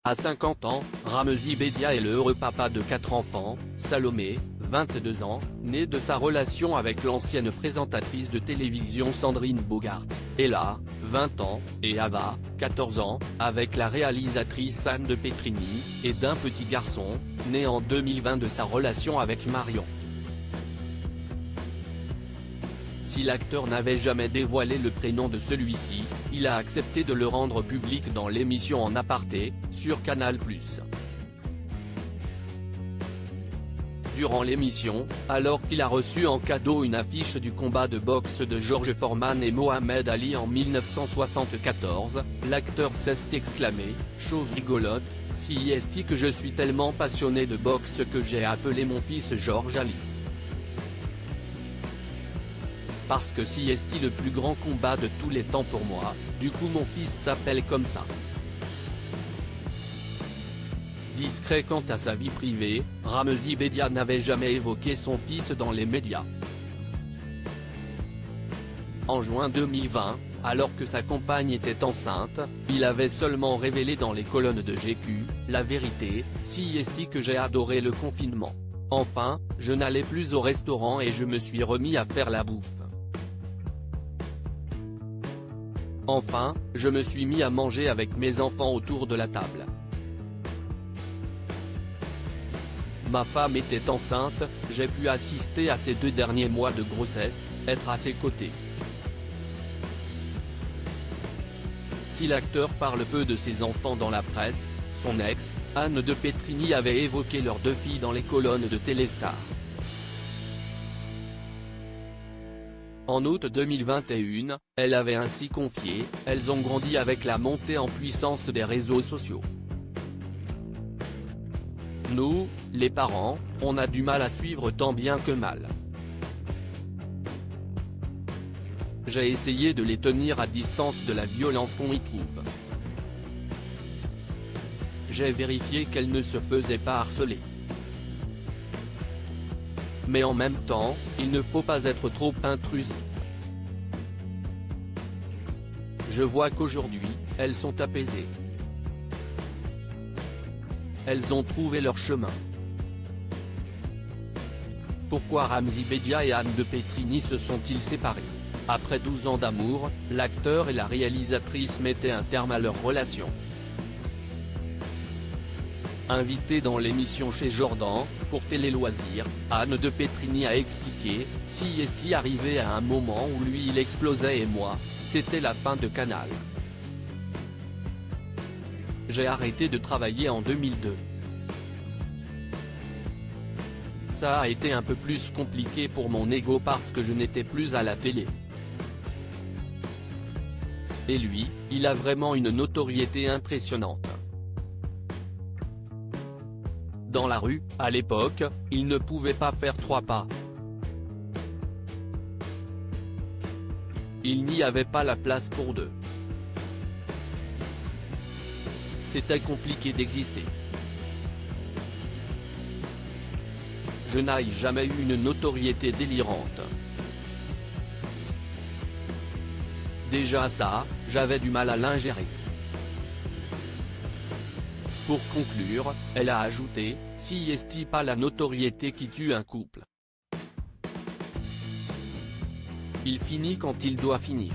À 50 ans, Ramzy Bedia est le heureux papa de 4 enfants, Salomé, 22 ans, née de sa relation avec l'ancienne présentatrice de télévision Sandrine Bogart, Ella, 20 ans, et Ava, 14 ans, avec la réalisatrice Anne de Petrini, et d'un petit garçon, né en 2020 de sa relation avec Marion. Si l'acteur n'avait jamais dévoilé le prénom de celui-ci, il a accepté de le rendre public dans l'émission En aparté, sur Canal+. Durant l'émission, alors qu'il a reçu en cadeau une affiche du combat de boxe de George Foreman et Mohamed Ali en 1974, l'acteur s'est exclamé, chose rigolote, si est que je suis tellement passionné de boxe que j'ai appelé mon fils George Ali. Parce que si est le plus grand combat de tous les temps pour moi, du coup mon fils s'appelle comme ça. Discret quant à sa vie privée, Ramzy Bedia n'avait jamais évoqué son fils dans les médias. En juin 2020, alors que sa compagne était enceinte, il avait seulement révélé dans les colonnes de GQ, La Vérité, si est que j'ai adoré le confinement. Enfin, je n'allais plus au restaurant et je me suis remis à faire la bouffe. Enfin, je me suis mis à manger avec mes enfants autour de la table. Ma femme était enceinte, j'ai pu assister à ces 2 derniers mois de grossesse, être à ses côtés. Si l'acteur parle peu de ses enfants dans la presse, son ex, Anne de Petrini avait évoqué leurs 2 filles dans les colonnes de Téléstar. En août 2021, elle avait ainsi confié, « Elles ont grandi avec la montée en puissance des réseaux sociaux. Nous, les parents, on a du mal à suivre tant bien que mal. J'ai essayé de les tenir à distance de la violence qu'on y trouve. J'ai vérifié qu'elles ne se faisaient pas harceler. Mais en même temps, il ne faut pas être trop intrusif. Je vois qu'aujourd'hui, elles sont apaisées. Elles ont trouvé leur chemin. » Pourquoi Ramzy Bedia et Anne de Petrini se sont-ils séparés? Après 12 ans d'amour, l'acteur et la réalisatrice mettaient un terme à leur relation. Invitée dans l'émission Chez Jordan, pour Télé Loisirs, Anne de Petrini a expliqué, si est arrivé à un moment où lui il explosait et moi, c'était la fin de Canal. J'ai arrêté de travailler en 2002. Ça a été un peu plus compliqué pour mon ego parce que je n'étais plus à la télé. Et lui, il a vraiment une notoriété impressionnante. Dans la rue, à l'époque, il ne pouvait pas faire 3 pas. Il n'y avait pas la place pour 2. C'était compliqué d'exister. Je n'ai jamais eu une notoriété délirante. Déjà ça, j'avais du mal à l'ingérer. Pour conclure, elle a ajouté, si est pas la notoriété qui tue un couple. Il finit quand il doit finir.